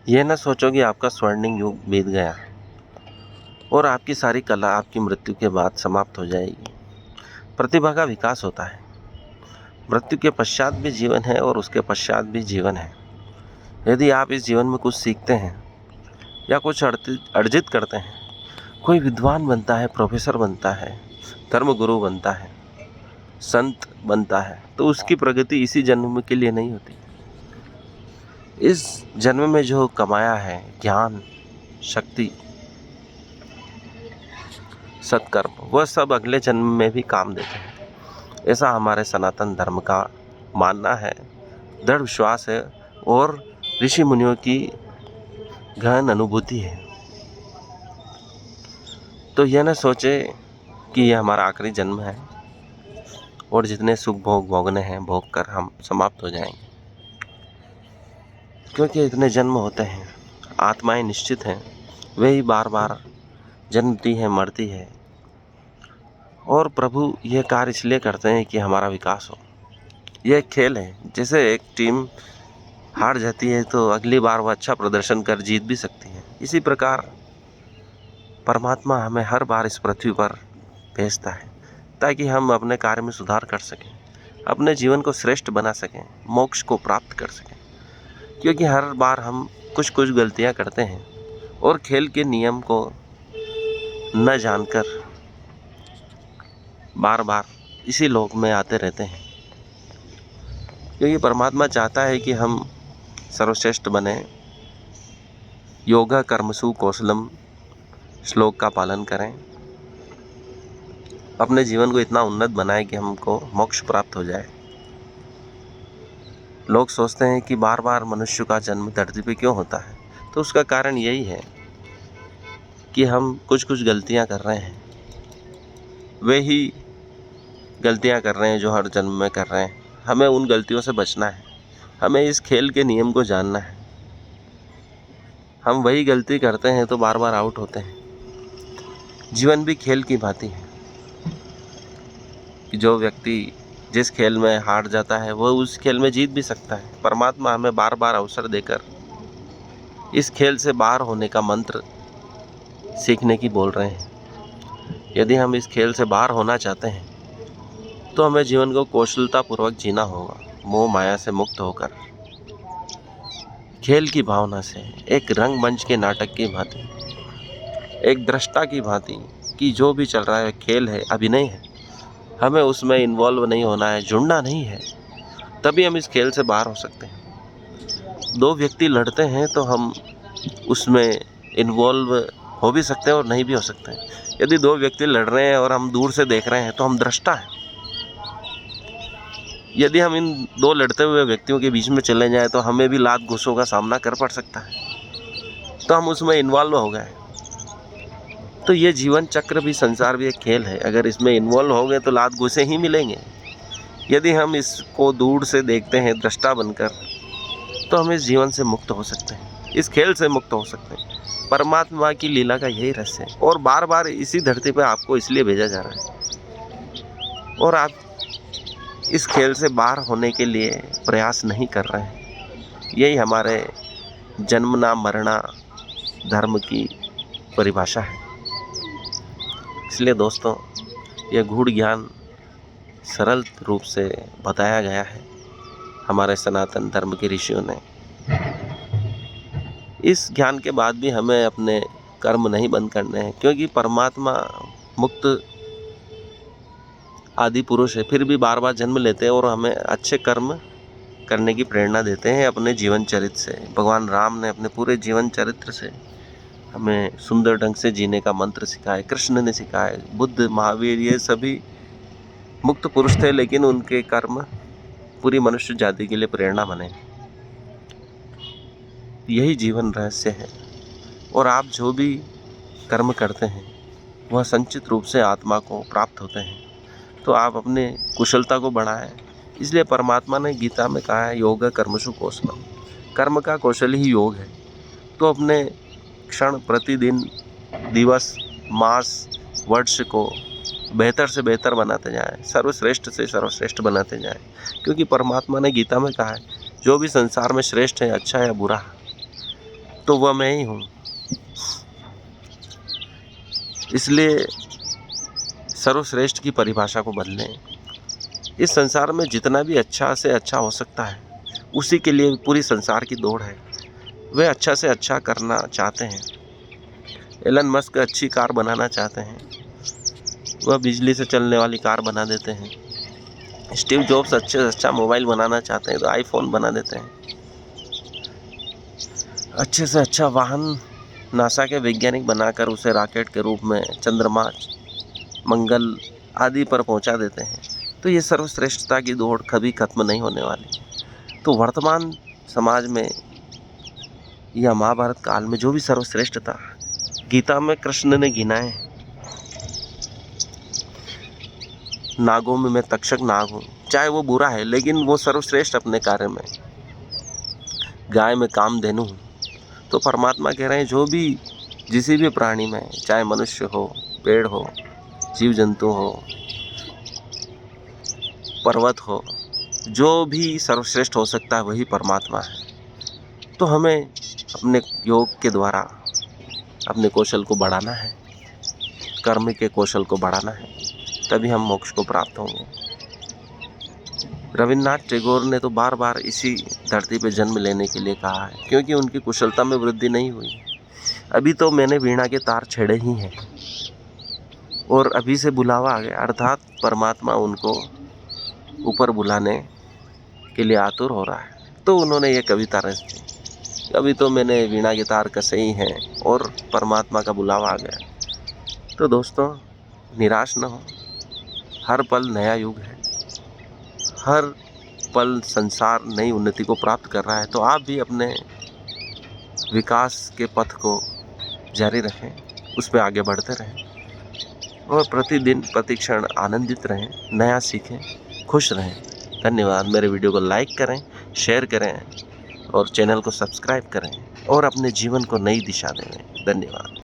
ये न सोचो कि आपका स्वर्णिम युग बीत गया और आपकी सारी कला आपकी मृत्यु के बाद समाप्त हो जाएगी। प्रतिभा का विकास होता है। मृत्यु के पश्चात भी जीवन है और उसके पश्चात भी जीवन है। यदि आप इस जीवन में कुछ सीखते हैं या कुछ अर्जित करते हैं, कोई विद्वान बनता है, प्रोफेसर बनता है, धर्मगुरु बनता है, संत बनता है, तो उसकी प्रगति इसी जन्म के लिए नहीं होती। इस जन्म में जो कमाया है ज्ञान, शक्ति, सत्कर्म, वह सब अगले जन्म में भी काम देते हैं। ऐसा हमारे सनातन धर्म का मानना है, दृढ़ विश्वास है और ऋषि मुनियों की गहन अनुभूति है। तो यह न सोचे कि यह हमारा आखिरी जन्म है और जितने सुख भोग भोगने हैं भोग कर हम समाप्त हो जाएंगे, क्योंकि इतने जन्म होते हैं। आत्माएं निश्चित हैं, वे ही बार बार जन्मती हैं, मरती है, और प्रभु यह कार्य इसलिए करते हैं कि हमारा विकास हो। यह एक खेल है। जैसे एक टीम हार जाती है तो अगली बार वह अच्छा प्रदर्शन कर जीत भी सकती है, इसी प्रकार परमात्मा हमें हर बार इस पृथ्वी पर भेजता है ताकि हम अपने कार्य में सुधार कर सकें, अपने जीवन को श्रेष्ठ बना सकें, मोक्ष को प्राप्त कर सकें। क्योंकि हर बार हम कुछ कुछ गलतियां करते हैं और खेल के नियम को न जानकर बार बार इसी लोक में आते रहते हैं। क्योंकि परमात्मा चाहता है कि हम सर्वश्रेष्ठ बने, योगा कर्मसु कौशलम श्लोक का पालन करें, अपने जीवन को इतना उन्नत बनाएं कि हमको मोक्ष प्राप्त हो जाए। लोग सोचते हैं कि बार बार मनुष्य का जन्म धरती पे क्यों होता है, तो उसका कारण यही है कि हम कुछ कुछ गलतियां कर रहे हैं। वे ही गलतियां कर रहे हैं जो हर जन्म में कर रहे हैं। हमें उन गलतियों से बचना है, हमें इस खेल के नियम को जानना है। हम वही गलती करते हैं तो बार बार आउट होते हैं। जीवन भी खेल की भांति है कि जो व्यक्ति जिस खेल में हार जाता है वह उस खेल में जीत भी सकता है। परमात्मा हमें बार बार अवसर देकर इस खेल से बाहर होने का मंत्र सीखने की बोल रहे हैं। यदि हम इस खेल से बाहर होना चाहते हैं तो हमें जीवन को कौशलतापूर्वक जीना होगा, मोह माया से मुक्त होकर, खेल की भावना से, एक रंगमंच के नाटक की भांति, एक दृष्टा की भांति कि जो भी चल रहा है खेल है, अभिनय है, हमें उसमें इन्वॉल्व नहीं होना है, जुड़ना नहीं है। तभी हम इस खेल से बाहर हो सकते हैं। दो व्यक्ति लड़ते हैं तो हम उसमें इन्वॉल्व हो भी सकते हैं और नहीं भी हो सकते हैं। यदि दो व्यक्ति लड़ रहे हैं और हम दूर से देख रहे हैं तो हम दृष्टा हैं। यदि हम इन दो लड़ते हुए व्यक्तियों के बीच में चले जाएं तो हमें भी लात घूसों का सामना कर पड़ सकता है, तो हम उसमें इन्वॉल्व हो गए। तो ये जीवन चक्र भी, संसार भी एक खेल है। अगर इसमें इन्वॉल्व हो गए तो लात घूसे ही मिलेंगे। यदि हम इसको दूर से देखते हैं दृष्टा बनकर, तो हम इस जीवन से मुक्त हो सकते हैं, इस खेल से मुक्त हो सकते हैं। परमात्मा की लीला का यही रहस्य है और बार बार इसी धरती पर आपको इसलिए भेजा जा रहा है और आप इस खेल से बाहर होने के लिए प्रयास नहीं कर रहे हैं। यही हमारे जन्मना मरना धर्म की परिभाषा है। इसलिए दोस्तों, यह गूढ़ ज्ञान सरल रूप से बताया गया है हमारे सनातन धर्म के ऋषियों ने। इस ज्ञान के बाद भी हमें अपने कर्म नहीं बंद करने हैं, क्योंकि परमात्मा मुक्त आदि पुरुष है, फिर भी बार बार जन्म लेते हैं और हमें अच्छे कर्म करने की प्रेरणा देते हैं अपने जीवन चरित्र से। भगवान राम ने अपने पूरे जीवन चरित्र से हमें सुंदर ढंग से जीने का मंत्र सिखाया, कृष्ण ने सिखाया, बुद्ध, महावीर, ये सभी मुक्त पुरुष थे, लेकिन उनके कर्म पूरी मनुष्य जाति के लिए प्रेरणा बने। यही जीवन रहस्य है। और आप जो भी कर्म करते हैं वह संचित रूप से आत्मा को प्राप्त होते हैं। तो आप अपने कुशलता को बढ़ाएं। इसलिए परमात्मा ने गीता में कहा है, योग कर्मसु कौशलम, कर्म का कौशल ही योग है। तो अपने क्षण, प्रतिदिन, दिवस, मास, वर्ष को बेहतर से बेहतर बनाते जाएं, सर्वश्रेष्ठ से सर्वश्रेष्ठ बनाते जाएं। क्योंकि परमात्मा ने गीता में कहा है, जो भी संसार में श्रेष्ठ है, अच्छा है या बुरा है, तो वह मैं ही हूँ। इसलिए सर्वश्रेष्ठ की परिभाषा को बदलें। इस संसार में जितना भी अच्छा से अच्छा हो सकता है, उसी के लिए पूरी संसार की दौड़ है। वे अच्छा से अच्छा करना चाहते हैं। एलन मस्क अच्छी कार बनाना चाहते हैं, वह बिजली से चलने वाली कार बना देते हैं। स्टीव जॉब्स अच्छे से अच्छा मोबाइल बनाना चाहते हैं तो आईफोन बना देते हैं। अच्छे से अच्छा वाहन नासा के वैज्ञानिक बनाकर उसे रॉकेट के रूप में चंद्रमा, मंगल आदि पर पहुंचा देते हैं। तो ये सर्वश्रेष्ठता की दौड़ कभी खत्म नहीं होने वाली। तो वर्तमान समाज में या महाभारत काल में जो भी सर्वश्रेष्ठ था, गीता में कृष्ण ने गिनाए। नागों में मैं तक्षक नाग हूँ, चाहे वो बुरा है लेकिन वो सर्वश्रेष्ठ अपने कार्य में। गाय में कामधेनु हूँ। तो परमात्मा कह रहे हैं जो भी किसी भी प्राणी में, चाहे मनुष्य हो, पेड़ हो, जीव जंतु हो, पर्वत हो, जो भी सर्वश्रेष्ठ हो सकता है वही परमात्मा है। तो हमें अपने योग के द्वारा अपने कौशल को बढ़ाना है, कर्म के कौशल को बढ़ाना है, तभी हम मोक्ष को प्राप्त होंगे। रविन्द्रनाथ टैगोर ने तो बार बार इसी धरती पर जन्म लेने के लिए कहा है, क्योंकि उनकी कुशलता में वृद्धि नहीं हुई। अभी तो मैंने वीणा के तार छेड़े ही हैं और अभी से बुलावा आ गया, अर्थात परमात्मा उनको ऊपर बुलाने के लिए आतुर हो रहा है। तो उन्होंने ये कविता रची, अभी तो मैंने वीणा के तार कसे ही हैं और परमात्मा का बुलावा आ गया। तो दोस्तों, निराश न हो, हर पल नया युग है, हर पल संसार नई उन्नति को प्राप्त कर रहा है। तो आप भी अपने विकास के पथ को जारी रखें, उस पर आगे बढ़ते रहें और प्रतिदिन प्रतिक्षण आनंदित रहें, नया सीखें, खुश रहें। धन्यवाद। मेरे वीडियो को लाइक करें, शेयर करें और चैनल को सब्सक्राइब करें और अपने जीवन को नई दिशा दें। धन्यवाद।